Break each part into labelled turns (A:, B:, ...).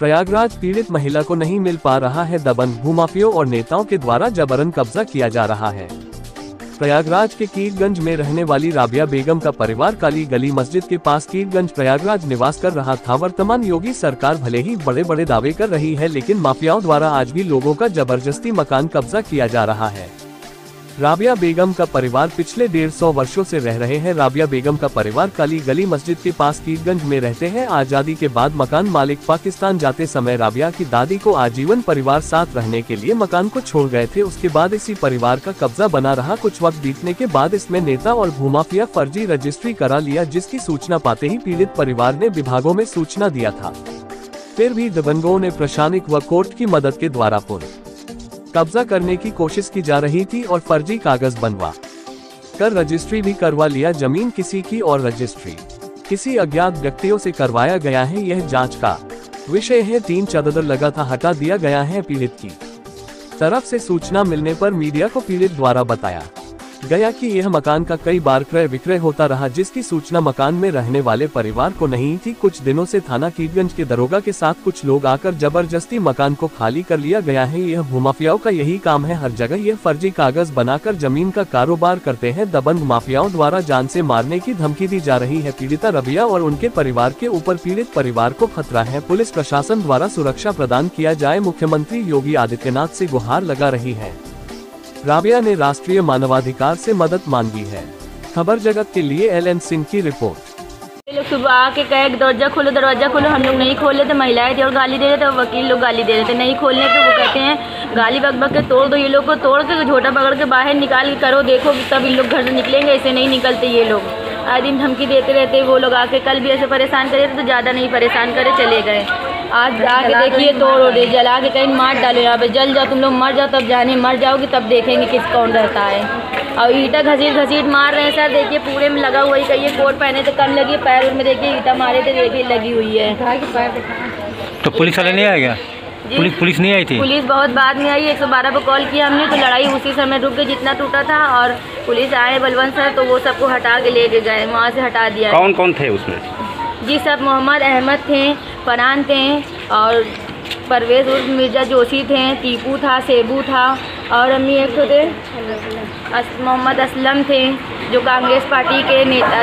A: प्रयागराज पीड़ित महिला को नहीं मिल पा रहा है दबंग, भूमाफियों और नेताओं के द्वारा जबरन कब्जा किया जा रहा है। प्रयागराज के कीरगंज में रहने वाली राबिया बेगम का परिवार काली गली मस्जिद के पास कीरगंज प्रयागराज निवास कर रहा था। वर्तमान योगी सरकार भले ही बड़े बड़े दावे कर रही है, लेकिन माफियाओं द्वारा आज भी लोगों का जबरदस्ती मकान कब्जा किया जा रहा है। राबिया बेगम का परिवार पिछले 150 वर्षों से रह रहे हैं। राबिया बेगम का परिवार काली गली मस्जिद के पास कीरगंज में रहते हैं। आजादी के बाद मकान मालिक पाकिस्तान जाते समय राबिया की दादी को आजीवन परिवार साथ रहने के लिए मकान को छोड़ गए थे। उसके बाद इसी परिवार का कब्जा बना रहा। कुछ वक्त बीतने के बाद इसमें नेता और भूमाफिया फर्जी रजिस्ट्री करा लिया, जिसकी सूचना पाते ही पीड़ित परिवार ने विभागों में सूचना दिया था। फिर भी दबंगों ने प्रशासनिक व कोर्ट की मदद के द्वारा कब्जा करने की कोशिश की जा रही थी और फर्जी कागज बनवा कर रजिस्ट्री भी करवा लिया। जमीन किसी की और रजिस्ट्री किसी अज्ञात व्यक्तियों से करवाया गया है। यह जांच का विषय है। 3 चादर लगा था, हटा दिया गया है। पीड़ित की तरफ से सूचना मिलने पर मीडिया को पीड़ित द्वारा बताया गया कि यह मकान का कई बार क्रय विक्रय होता रहा, जिसकी सूचना मकान में रहने वाले परिवार को नहीं थी। कुछ दिनों से थाना कीरगंज के दरोगा के साथ कुछ लोग आकर जबरदस्ती मकान को खाली कर लिया गया है। यह भूमाफियाओं का यही काम है। हर जगह यह फर्जी कागज बनाकर जमीन का कारोबार करते हैं। दबंग माफियाओं द्वारा जान से मारने की धमकी दी जा रही है। पीड़िता राबिया और उनके परिवार के ऊपर पीड़ित परिवार को खतरा है। पुलिस प्रशासन द्वारा सुरक्षा प्रदान किया जाए। मुख्यमंत्री योगी आदित्यनाथ से गुहार लगा रही है। राबिया ने राष्ट्रीय मानवाधिकार से मदद मांगी है। खबर जगत के लिए LN सिंह की रिपोर्ट।
B: ये लोग सुबह आके कहे दरवाजा खोलो, हम लोग नहीं खोल रहे थे। महिलाएं थी और गाली दे रहे थे, वकील लोग गाली दे रहे थे नहीं खोलने पे। वो कहते हैं गाली बक बक के तोड़ दो, ये लोग को तोड़ के झोटा पकड़ के बाहर निकाल के करो, देखो तब इन लोग घर से निकलेंगे। ऐसे नहीं निकलते ये लोग, आए दिन धमकी देते रहते। वो लोग आके कल भी ऐसे परेशान करे तो ज़्यादा नहीं परेशान करे, चले गए। आज आके देखिए तोड़ दे, जला के कहीं मार डालो, यहाँ पे जल जाओ, तुम लोग मर जाओ, तब जाने मर जाओगे तब देखेंगे किस कौन रहता है। और ईंटा घसीट मार रहे हैं सर, देखिए पूरे में लगा हुआ ही। कहिए कोट पहने तो कम लगी, पैर में देखिए ईंटा मारे थे, देखिए लगी हुई है।
C: तो पुलिस वाले नहीं आ गया? पुलिस नहीं आई थी?
B: पुलिस बहुत बाद में आई। 112 पर कॉल किया हमने, तो लड़ाई उसी समय रुक गई जितना टूटा था। और पुलिस आए बलवंत सर, तो वो सबको हटा के ले गए, वहाँ से हटा दिया।
C: कौन कौन थे उसमें?
B: जी सब मोहम्मद अहमद थे, फरहान थे और परवेज उर्फ मिर्जा जोशी थे, टीपू था, सेबू था और अम्मी एक तो थे मोहम्मद असलम थे, जो कांग्रेस पार्टी के नेता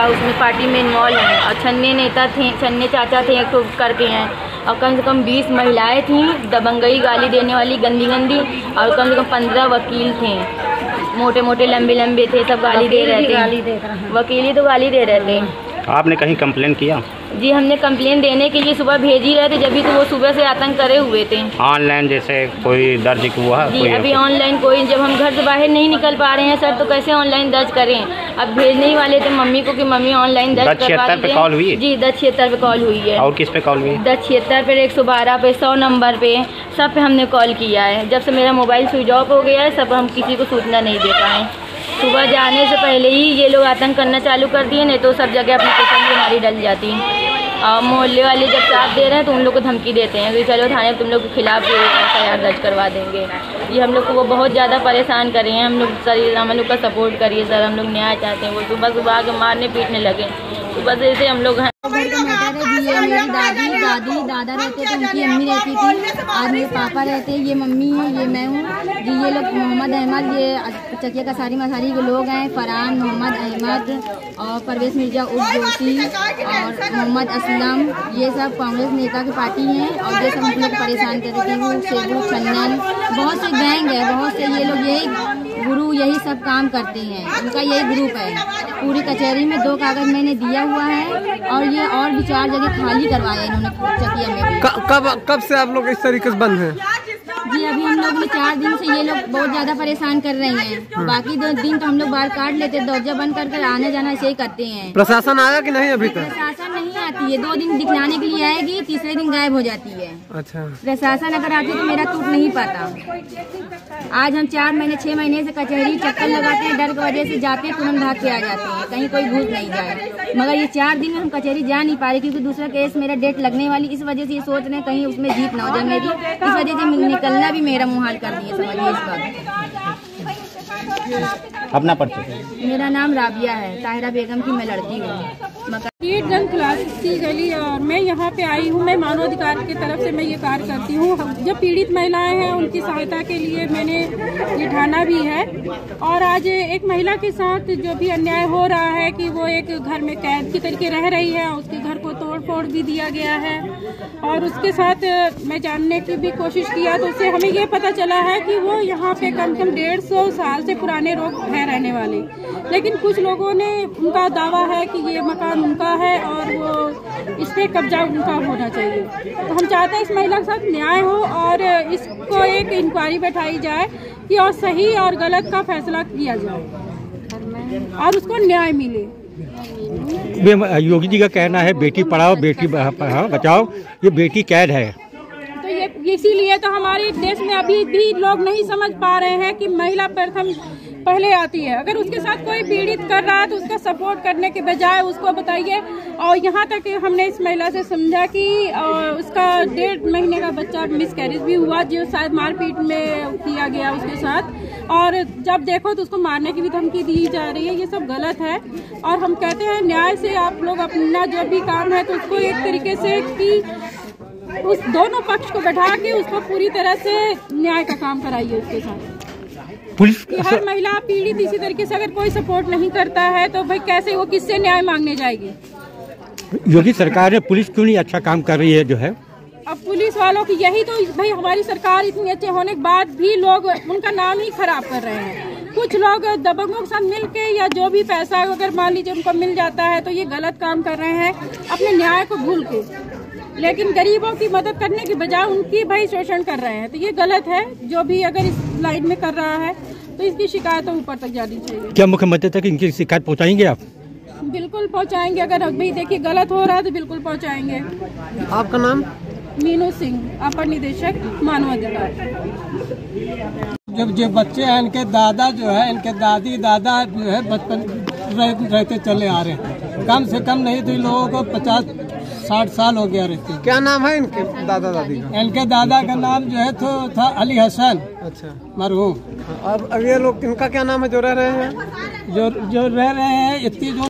B: उसमें पार्टी में इन्वॉल्व हैं। और छन्ने नेता थे, छन्ने चाचा थे एक तो करके हैं। और कम से कम 20 महिलाएं थीं दबंगई गाली देने वाली गंदी और कम से कम 15 वकील थे, मोटे मोटे लंबे थे, सब गाली दे रहे थे। वकील ही तो गाली दे रहे थे।
C: आपने कहीं कंप्लेन किया?
B: जी हमने कंप्लेन देने के लिए सुबह भेज ही रहे थे, जब भी तो वो सुबह से आतंक करे हुए थे।
C: ऑनलाइन जैसे कोई दर्ज हुआ?
B: जी अभी ऑनलाइन कोई, जब हम घर से बाहर नहीं निकल पा रहे हैं सर, तो कैसे ऑनलाइन दर्ज करें। अब भेजने ही वाले थे मम्मी को कि मम्मी ऑनलाइन दर्ज करवा दीजिए।
C: पे कॉल हुई?
B: जी 1076 पे कॉल हुई है।
C: और किस पे कॉल हुई?
B: 1076 पे, 112 पे, 100 नंबर पे, सब पे हमने कॉल किया है। जब से मेरा मोबाइल स्विच ऑफ हो गया है, सब हम किसी को सूचना नहीं दे पाए। सुबह जाने से पहले ही ये लोग आतंक करना चालू कर दिए, नहीं तो सब जगह एप्लीकेशन भी हमारी डल जाती है। और मोहल्ले वाले जब साथ दे रहे हैं तो उन लोग को धमकी देते हैं कि चलो थाने तुम लोग के खिलाफ FIR दर्ज करवा देंगे। ये हम लोग को वो बहुत ज़्यादा परेशान कर रहे हैं। हम लोग का सपोर्ट करिए सर, हम लोग न्याय चाहते हैं। वो सुबह आके मारने पीटने लगे। सुबह से ऐसे हम लोग हैं।
D: घर का मैटर है जी, ये मेरी दादी दादा रहते थे, उनकी अम्मी रहती थी, आज मेरे पापा रहते, ये मम्मी है, ये मैं हूँ जी। ये लोग मोहम्मद अहमद, ये चकिया का सारी मसारी के लोग हैं। फरहान, मोहम्मद अहमद और परवेज मिर्जा उर्फ जोशी और मोहम्मद असलम, ये सब कांग्रेस नेता की पार्टी हैं। और ये सब हम लोग परेशान करते थे। वो सेबू, छन्नन, बहुत से गैंग है, बहुत से ये लोग यही सब काम करते हैं। उनका यही ग्रुप है। पूरी कचहरी में 2 कागज मैंने दिया हुआ है और ये और भी 4 जगह खाली करवाया इन्होंने चकिया में भी।
E: कब से आप लोग इस तरीके से बंद हैं?
D: जी अभी हम लोग 4 दिन से ये लोग बहुत ज्यादा परेशान कर रहे हैं। बाकी 2 दिन तो हम लोग बाहर काट लेते, दरवाजा बंद कर आने जाना ऐसे ही करते हैं।
E: प्रशासन आया कि नहीं अभी तक?
D: प्रशासन नहीं आती है, 2 दिन दिखलाने के लिए आएगी, तीसरे दिन गायब हो जाती है।
E: अच्छा,
D: प्रशासन अगर आती तो मेरा टूट नहीं पाता। आज हम 4 महीने 6 महीने से कचहरी चक्कर लगाते हैं, डर की वजह से जाते हैं, तुरंत भाग के आ जाते हैं, कहीं कोई घुस नहीं जाए। मगर ये 4 दिन में हम कचहरी जा नहीं पा रहे, क्योंकि दूसरा केस मेरा डेट लगने वाली, इस वजह से ये सोच रहे हैं कहीं उसमें जीत ना हो जाए मेरी। इस वजह से निकलना भी मेरा मुहाल कर दिए, समझिए इस बात।
C: अपना परिचय।
D: मेरा नाम राबिया है, ताहिरा बेगम की मैं लड़की हूँ।
F: कीटगंज क्लास की गली और मैं यहाँ पे आई हूँ। मैं मानवाधिकार की तरफ से मैं ये कार्य करती हूँ। जो पीड़ित महिलाएं हैं उनकी सहायता के लिए मैंने ये ठाना भी है। और आज एक महिला के साथ जो भी अन्याय हो रहा है कि वो एक घर में कैद की तरीके रह रही है, उसके घर को तोड़ फोड़ भी दिया गया है। और उसके साथ मैं जानने की भी कोशिश किया तो उससे हमें ये पता चला है कि वो यहाँ पे कम से कम 150 साल से पुराने लोग हैं रहने वाले। लेकिन कुछ लोगों ने उनका दावा है कि ये मकान उनका है और वो इस पे कब्जा उनका होना चाहिए। तो हम चाहते हैं इस महिला के साथ न्याय हो और इसको एक इंक्वायरी बैठाई जाए कि और सही और गलत का फैसला किया जाए और उसको न्याय मिले।
C: योगी जी का कहना है बेटी पढ़ाओ बेटी बचाओ, ये बेटी कैद है।
F: तो ये इसीलिए तो हमारे देश में अभी भी लोग नहीं समझ पा रहे हैं कि महिला प्रथम पहले आती है। अगर उसके साथ कोई पीड़ित कर रहा है तो उसका सपोर्ट करने के बजाय उसको बताइए। और यहाँ तक हमने इस महिला से समझा कि उसका 1.5 महीने का बच्चा मिसकैरेज भी हुआ, जो शायद मारपीट में किया गया उसके साथ। और जब देखो तो उसको मारने की भी धमकी दी जा रही है। ये सब गलत है और हम कहते हैं न्याय से आप लोग अपना जो भी काम है तो उसको एक तरीके से कि उस दोनों पक्ष को बैठा के उसको पूरी तरह से न्याय का काम कराइए उसके साथ।
C: पुलिस
F: हर महिला पीड़ित इसी तरीके से अगर कोई सपोर्ट नहीं करता है तो भाई कैसे वो किससे न्याय मांगने जाएगी।
C: योगी सरकार ने पुलिस क्यों नहीं अच्छा काम कर रही है जो है?
F: अब पुलिस वालों की यही तो भाई हमारी सरकार इतनी अच्छे होने के बाद भी लोग उनका नाम ही खराब कर रहे हैं। कुछ लोग दबंगों के साथ मिलके या जो भी पैसा अगर मान लीजिए उनको मिल जाता है तो ये गलत काम कर रहे हैं अपने न्याय को भूल के। लेकिन गरीबों की मदद करने की बजाय उनकी भाई शोषण कर रहे हैं तो ये गलत है। जो भी अगर इस लाइन में कर रहा है तो इसकी शिकायत ऊपर तक जानी चाहिए।
C: क्या मुख्यमंत्री तक इनकी शिकायत पहुंचाएंगे आप?
F: बिल्कुल पहुंचाएंगे। अगर अभी देखिए गलत हो रहा है तो बिल्कुल पहुंचाएंगे।
E: आपका नाम?
F: मीनू सिंह, अपर निदेशक मानवाधिकार।
G: जब जो बच्चे हैं इनके दादा जो है इनके दादी दादा जो है बचपन रहते चले आ रहे हैं। कम से कम नहीं तो इन लोगों को 50-60 साल हो गया रहते।
E: क्या नाम है इनके दादा दादी का?
G: इनके दादा का नाम जो है तो था अली हसन।
E: अच्छा,
G: मरहूम।
E: और अब ये लोग इनका क्या नाम है जो रह रहे हैं?
G: जो रह रहे हैं इतनी जो